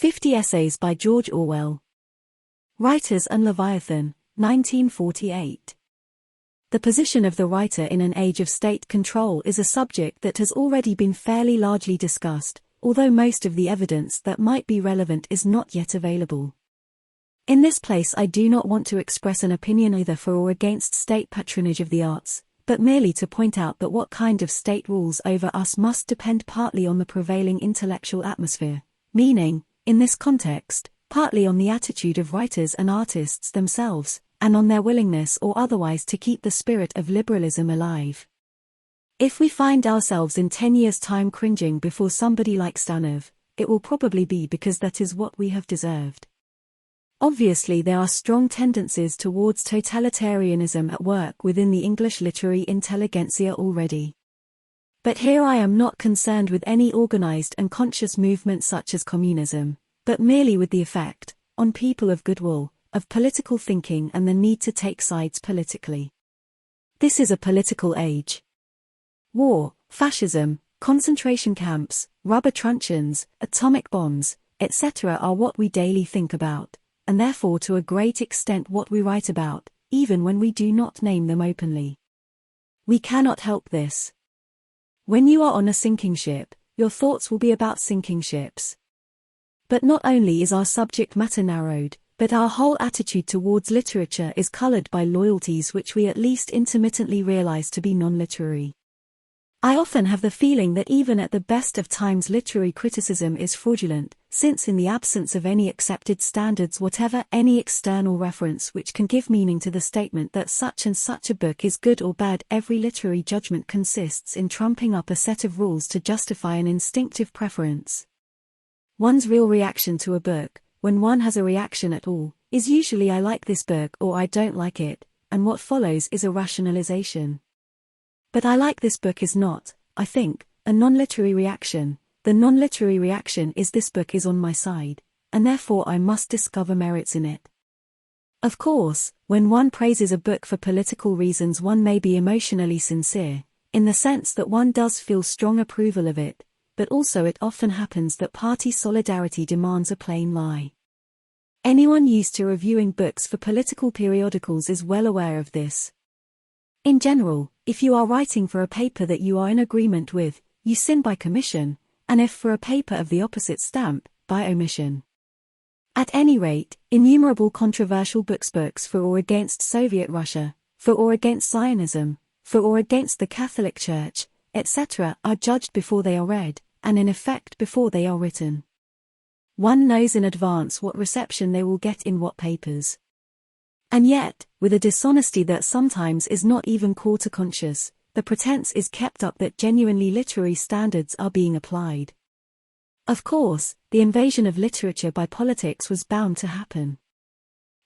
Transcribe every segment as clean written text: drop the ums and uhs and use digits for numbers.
50 Essays by George Orwell. Writers and Leviathan, 1948. The position of the writer in an age of state control is a subject that has already been fairly largely discussed, although most of the evidence that might be relevant is not yet available. In this place I do not want to express an opinion either for or against state patronage of the arts, but merely to point out that what kind of state rules over us must depend partly on the prevailing intellectual atmosphere, meaning, in this context, partly on the attitude of writers and artists themselves, and on their willingness or otherwise to keep the spirit of liberalism alive. If we find ourselves in 10 years' time cringing before somebody like Stanov, it will probably be because that is what we have deserved. Obviously there are strong tendencies towards totalitarianism at work within the English literary intelligentsia already. But here I am not concerned with any organized and conscious movement such as communism, but merely with the effect, on people of goodwill, of political thinking and the need to take sides politically. This is a political age. War, fascism, concentration camps, rubber truncheons, atomic bombs, etc. are what we daily think about, and therefore to a great extent what we write about, even when we do not name them openly. We cannot help this. When you are on a sinking ship, your thoughts will be about sinking ships. But not only is our subject matter narrowed, but our whole attitude towards literature is colored by loyalties which we at least intermittently realize to be non-literary. I often have the feeling that even at the best of times literary criticism is fraudulent, since in the absence of any accepted standards whatever any external reference which can give meaning to the statement that such and such a book is good or bad, every literary judgment consists in trumping up a set of rules to justify an instinctive preference. One's real reaction to a book, when one has a reaction at all, is usually I like this book or I don't like it, and what follows is a rationalization. But I like this book is not, I think, a non-literary reaction. The non-literary reaction is this book is on my side, and therefore I must discover merits in it. Of course, when one praises a book for political reasons one may be emotionally sincere, in the sense that one does feel strong approval of it, but also it often happens that party solidarity demands a plain lie. Anyone used to reviewing books for political periodicals is well aware of this. In general, if you are writing for a paper that you are in agreement with, you sin by commission, and if for a paper of the opposite stamp, by omission. At any rate, innumerable controversial books for or against Soviet Russia, for or against Zionism, for or against the Catholic Church, etc. are judged before they are read, and in effect before they are written. One knows in advance what reception they will get in what papers. And yet, with a dishonesty that sometimes is not even quarter-conscious, the pretense is kept up that genuinely literary standards are being applied. Of course, the invasion of literature by politics was bound to happen.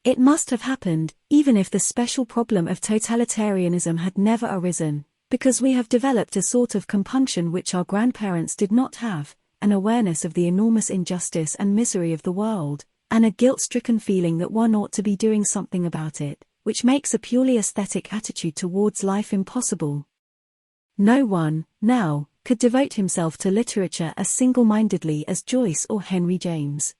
It must have happened, even if the special problem of totalitarianism had never arisen, because we have developed a sort of compunction which our grandparents did not have, an awareness of the enormous injustice and misery of the world, and a guilt-stricken feeling that one ought to be doing something about it, which makes a purely aesthetic attitude towards life impossible. No one, now, could devote himself to literature as single-mindedly as Joyce or Henry James.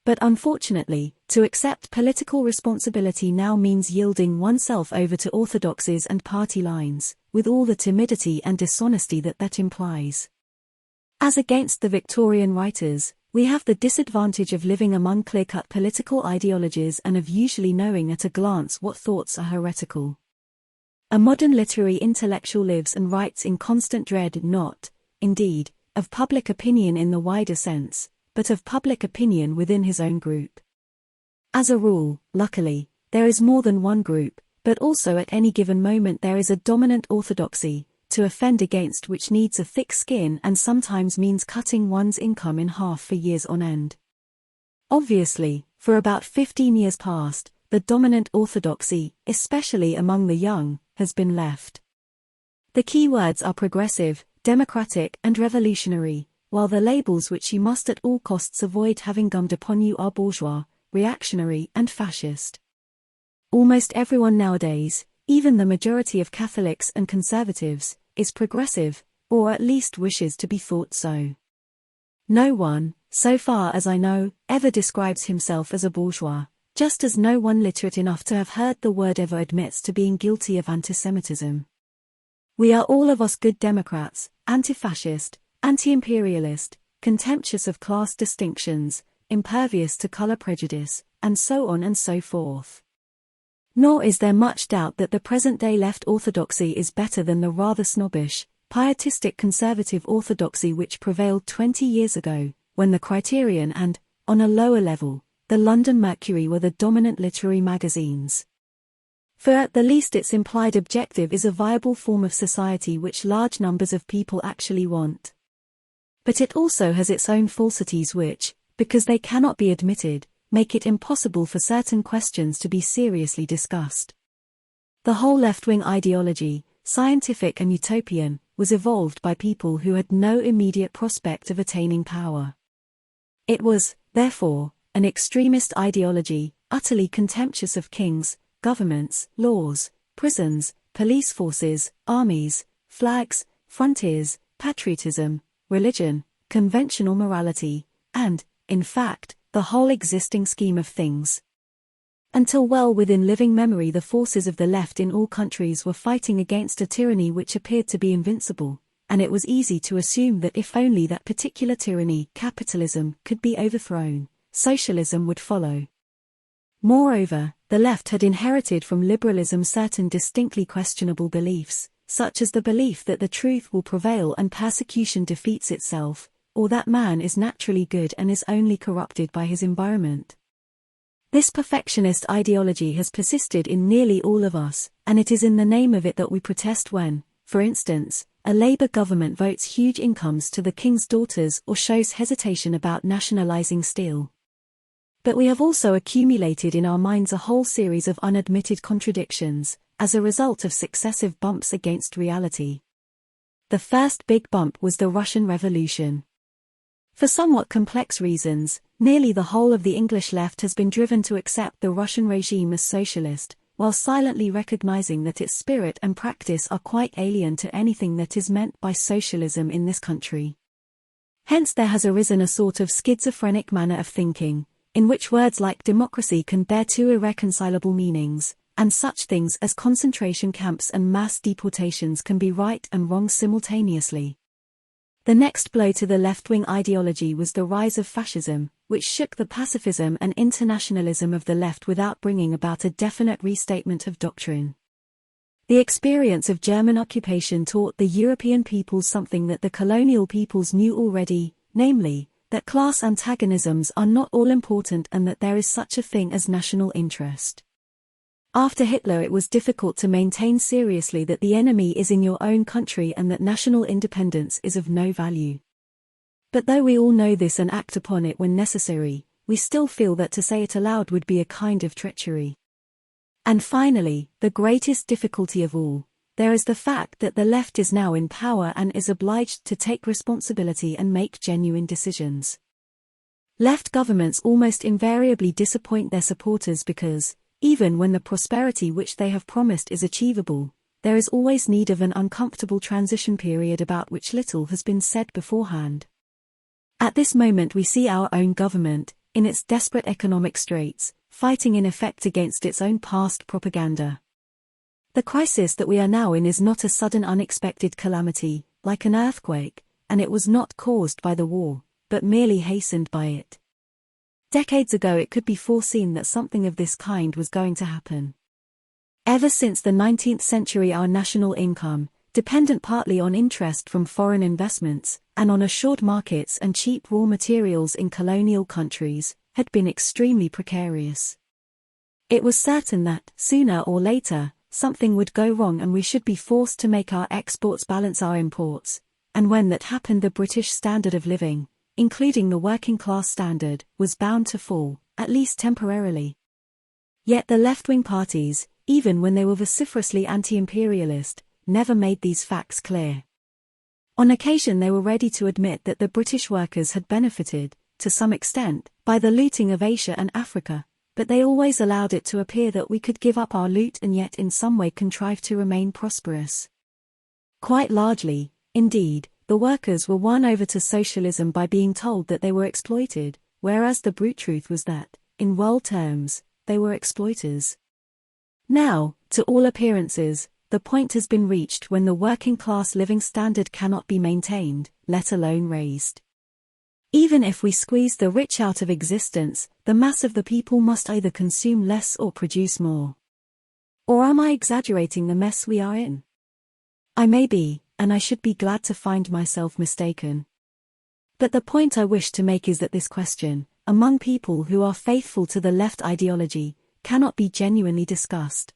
But unfortunately, to accept political responsibility now means yielding oneself over to orthodoxies and party lines, with all the timidity and dishonesty that implies. As against the Victorian writers, we have the disadvantage of living among clear-cut political ideologies and of usually knowing at a glance what thoughts are heretical. A modern literary intellectual lives and writes in constant dread not, indeed, of public opinion in the wider sense, but of public opinion within his own group. As a rule, luckily, there is more than one group, but also at any given moment there is a dominant orthodoxy, to offend against which needs a thick skin and sometimes means cutting one's income in half for years on end. Obviously, for about 15 years past, the dominant orthodoxy, especially among the young, has been left. The key words are progressive, democratic and revolutionary, while the labels which you must at all costs avoid having gummed upon you are bourgeois, reactionary and fascist. Almost everyone nowadays, even the majority of Catholics and conservatives, is progressive, or at least wishes to be thought so. No one, so far as I know, ever describes himself as a bourgeois, just as no one literate enough to have heard the word ever admits to being guilty of antisemitism. We are all of us good Democrats, anti-fascist, anti-imperialist, contemptuous of class distinctions, impervious to color prejudice, and so on and so forth. Nor is there much doubt that the present-day left orthodoxy is better than the rather snobbish, pietistic conservative orthodoxy which prevailed 20 years ago, when the Criterion and, on a lower level, the London Mercury were the dominant literary magazines. For at the least its implied objective is a viable form of society which large numbers of people actually want. But it also has its own falsities which, because they cannot be admitted, make it impossible for certain questions to be seriously discussed. The whole left-wing ideology, scientific and utopian, was evolved by people who had no immediate prospect of attaining power. It was, therefore, an extremist ideology, utterly contemptuous of kings, governments, laws, prisons, police forces, armies, flags, frontiers, patriotism, religion, conventional morality, and, in fact, the whole existing scheme of things. Until well within living memory the forces of the left in all countries were fighting against a tyranny which appeared to be invincible, and it was easy to assume that if only that particular tyranny, capitalism, could be overthrown, socialism would follow. Moreover, the left had inherited from liberalism certain distinctly questionable beliefs, such as the belief that the truth will prevail and persecution defeats itself, or that man is naturally good and is only corrupted by his environment. This perfectionist ideology has persisted in nearly all of us, and it is in the name of it that we protest when, for instance, a Labour government votes huge incomes to the king's daughters or shows hesitation about nationalising steel. But we have also accumulated in our minds a whole series of unadmitted contradictions, as a result of successive bumps against reality. The first big bump was the Russian Revolution. For somewhat complex reasons, nearly the whole of the English left has been driven to accept the Russian regime as socialist, while silently recognizing that its spirit and practice are quite alien to anything that is meant by socialism in this country. Hence there has arisen a sort of schizophrenic manner of thinking, in which words like democracy can bear two irreconcilable meanings, and such things as concentration camps and mass deportations can be right and wrong simultaneously. The next blow to the left-wing ideology was the rise of fascism, which shook the pacifism and internationalism of the left without bringing about a definite restatement of doctrine. The experience of German occupation taught the European peoples something that the colonial peoples knew already, namely, that class antagonisms are not all important and that there is such a thing as national interest. After Hitler it was difficult to maintain seriously that the enemy is in your own country and that national independence is of no value. But though we all know this and act upon it when necessary, we still feel that to say it aloud would be a kind of treachery. And finally, the greatest difficulty of all, there is the fact that the left is now in power and is obliged to take responsibility and make genuine decisions. Left governments almost invariably disappoint their supporters because, even when the prosperity which they have promised is achievable, there is always need of an uncomfortable transition period about which little has been said beforehand. At this moment we see our own government, in its desperate economic straits, fighting in effect against its own past propaganda. The crisis that we are now in is not a sudden unexpected calamity, like an earthquake, and it was not caused by the war, but merely hastened by it. Decades ago it could be foreseen that something of this kind was going to happen. Ever since the 19th century our national income, dependent partly on interest from foreign investments, and on assured markets and cheap raw materials in colonial countries, had been extremely precarious. It was certain that, sooner or later, something would go wrong and we should be forced to make our exports balance our imports, and when that happened the British standard of living, including the working-class standard, was bound to fall, at least temporarily. Yet the left-wing parties, even when they were vociferously anti-imperialist, never made these facts clear. On occasion they were ready to admit that the British workers had benefited, to some extent, by the looting of Asia and Africa, but they always allowed it to appear that we could give up our loot and yet in some way contrive to remain prosperous. Quite largely, indeed, the workers were won over to socialism by being told that they were exploited, whereas the brute truth was that, in world terms, they were exploiters. Now, to all appearances, the point has been reached when the working class living standard cannot be maintained, let alone raised. Even if we squeeze the rich out of existence, the mass of the people must either consume less or produce more. Or am I exaggerating the mess we are in? I may be, and I should be glad to find myself mistaken. But the point I wish to make is that this question, among people who are faithful to the left ideology, cannot be genuinely discussed.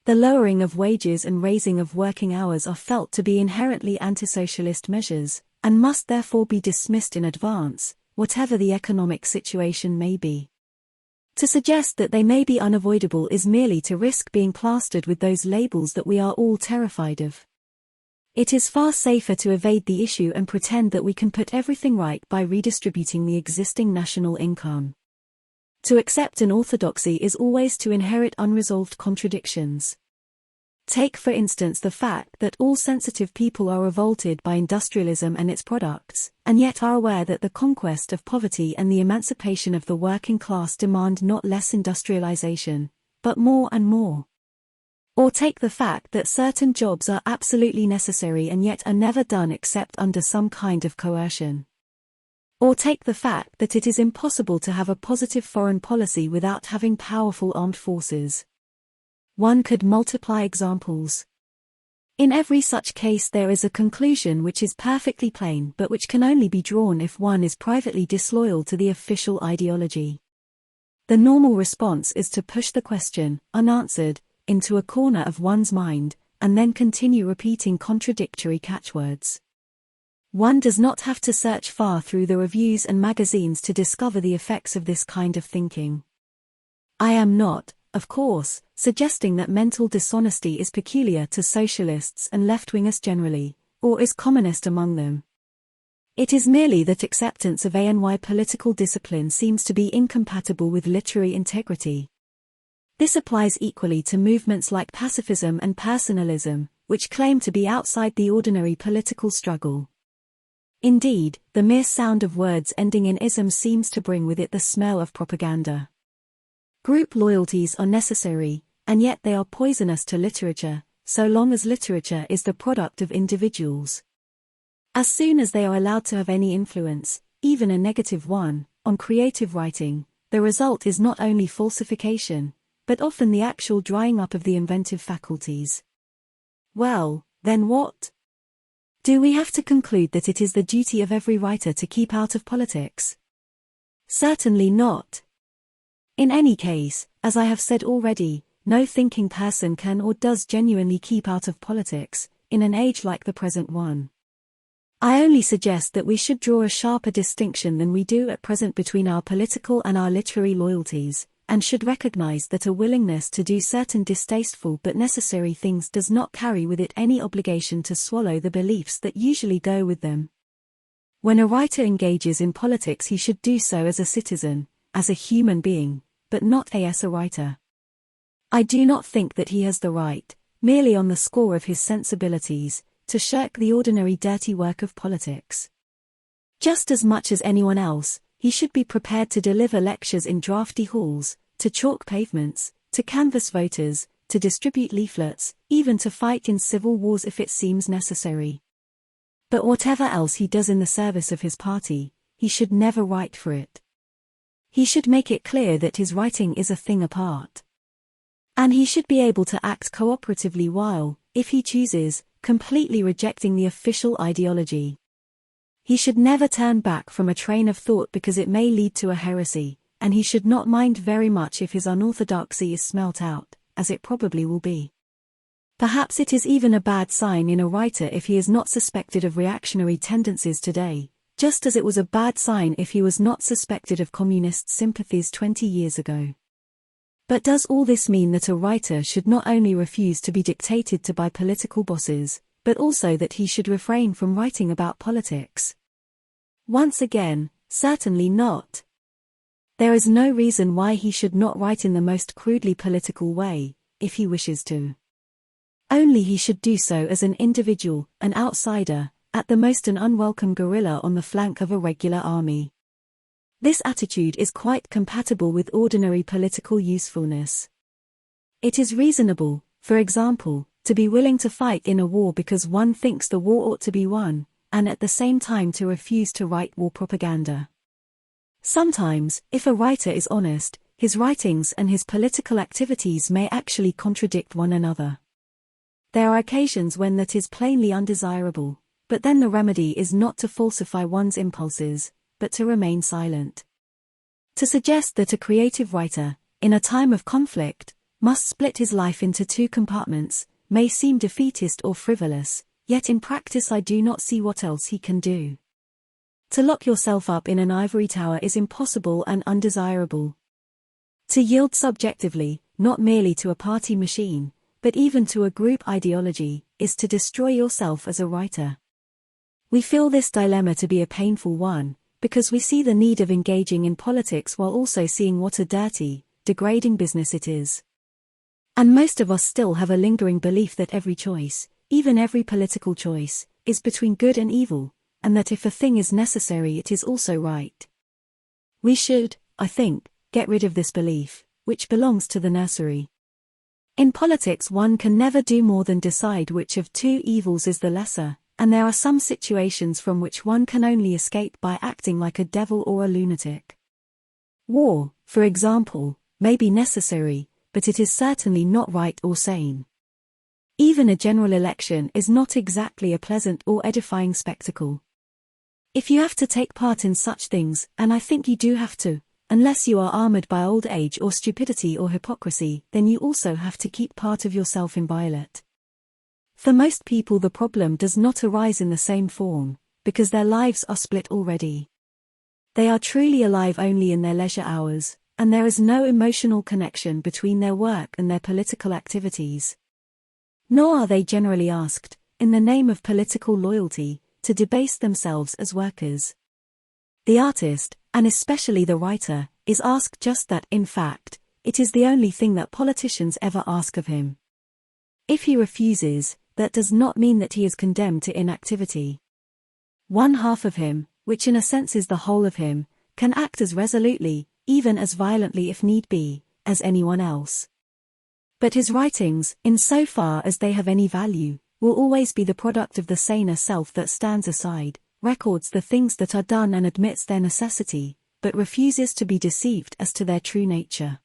The lowering of wages and raising of working hours are felt to be inherently anti-socialist measures, and must therefore be dismissed in advance, whatever the economic situation may be. To suggest that they may be unavoidable is merely to risk being plastered with those labels that we are all terrified of. It is far safer to evade the issue and pretend that we can put everything right by redistributing the existing national income. To accept an orthodoxy is always to inherit unresolved contradictions. Take for instance the fact that all sensitive people are revolted by industrialism and its products, and yet are aware that the conquest of poverty and the emancipation of the working class demand not less industrialization, but more and more. Or take the fact that certain jobs are absolutely necessary and yet are never done except under some kind of coercion. Or take the fact that it is impossible to have a positive foreign policy without having powerful armed forces. One could multiply examples. In every such case there is a conclusion which is perfectly plain but which can only be drawn if one is privately disloyal to the official ideology. The normal response is to push the question, unanswered, into a corner of one's mind, and then continue repeating contradictory catchwords. One does not have to search far through the reviews and magazines to discover the effects of this kind of thinking. I am not, of course, suggesting that mental dishonesty is peculiar to socialists and left-wingers generally, or is commonest among them. It is merely that acceptance of any political discipline seems to be incompatible with literary integrity. This applies equally to movements like pacifism and personalism, which claim to be outside the ordinary political struggle. Indeed, the mere sound of words ending in ism seems to bring with it the smell of propaganda. Group loyalties are necessary, and yet they are poisonous to literature, so long as literature is the product of individuals. As soon as they are allowed to have any influence, even a negative one, on creative writing, the result is not only falsification, but often the actual drying up of the inventive faculties. Well, then what? Do we have to conclude that it is the duty of every writer to keep out of politics? Certainly not. In any case, as I have said already, no thinking person can or does genuinely keep out of politics, in an age like the present one. I only suggest that we should draw a sharper distinction than we do at present between our political and our literary loyalties, and should recognize that a willingness to do certain distasteful but necessary things does not carry with it any obligation to swallow the beliefs that usually go with them. When a writer engages in politics he should do so as a citizen, as a human being, but not as a writer. I do not think that he has the right, merely on the score of his sensibilities, to shirk the ordinary dirty work of politics. Just as much as anyone else, he should be prepared to deliver lectures in drafty halls, to chalk pavements, to canvass voters, to distribute leaflets, even to fight in civil wars if it seems necessary. But whatever else he does in the service of his party, he should never write for it. He should make it clear that his writing is a thing apart. And he should be able to act cooperatively while, if he chooses, completely rejecting the official ideology. He should never turn back from a train of thought because it may lead to a heresy, and he should not mind very much if his unorthodoxy is smelt out, as it probably will be. Perhaps it is even a bad sign in a writer if he is not suspected of reactionary tendencies today, just as it was a bad sign if he was not suspected of communist sympathies 20 years ago. But does all this mean that a writer should not only refuse to be dictated to by political bosses, but also that he should refrain from writing about politics? Once again, certainly not. There is no reason why he should not write in the most crudely political way, if he wishes to. Only he should do so as an individual, an outsider, at the most an unwelcome guerrilla on the flank of a regular army. This attitude is quite compatible with ordinary political usefulness. It is reasonable, for example, to be willing to fight in a war because one thinks the war ought to be won, and at the same time to refuse to write war propaganda. Sometimes, if a writer is honest, his writings and his political activities may actually contradict one another. There are occasions when that is plainly undesirable, but then the remedy is not to falsify one's impulses, but to remain silent. To suggest that a creative writer, in a time of conflict, must split his life into two compartments, may seem defeatist or frivolous, yet in practice I do not see what else he can do. To lock yourself up in an ivory tower is impossible and undesirable. To yield subjectively, not merely to a party machine, but even to a group ideology, is to destroy yourself as a writer. We feel this dilemma to be a painful one, because we see the need of engaging in politics while also seeing what a dirty, degrading business it is. And most of us still have a lingering belief that every choice, even every political choice, is between good and evil, and that if a thing is necessary it is also right. We should, I think, get rid of this belief, which belongs to the nursery. In politics one can never do more than decide which of two evils is the lesser, and there are some situations from which one can only escape by acting like a devil or a lunatic. War, for example, may be necessary, but it is certainly not right or sane. Even a general election is not exactly a pleasant or edifying spectacle. If you have to take part in such things, and I think you do have to, unless you are armored by old age or stupidity or hypocrisy, then you also have to keep part of yourself inviolate. For most people the problem does not arise in the same form, because their lives are split already. They are truly alive only in their leisure hours, and there is no emotional connection between their work and their political activities. Nor are they generally asked, in the name of political loyalty, to debase themselves as workers. The artist, and especially the writer, is asked just that. In fact, it is the only thing that politicians ever ask of him. If he refuses, that does not mean that he is condemned to inactivity. One half of him, which in a sense is the whole of him, can act as resolutely, even as violently if need be, as anyone else. But his writings, in so far as they have any value, will always be the product of the saner self that stands aside, records the things that are done and admits their necessity, but refuses to be deceived as to their true nature.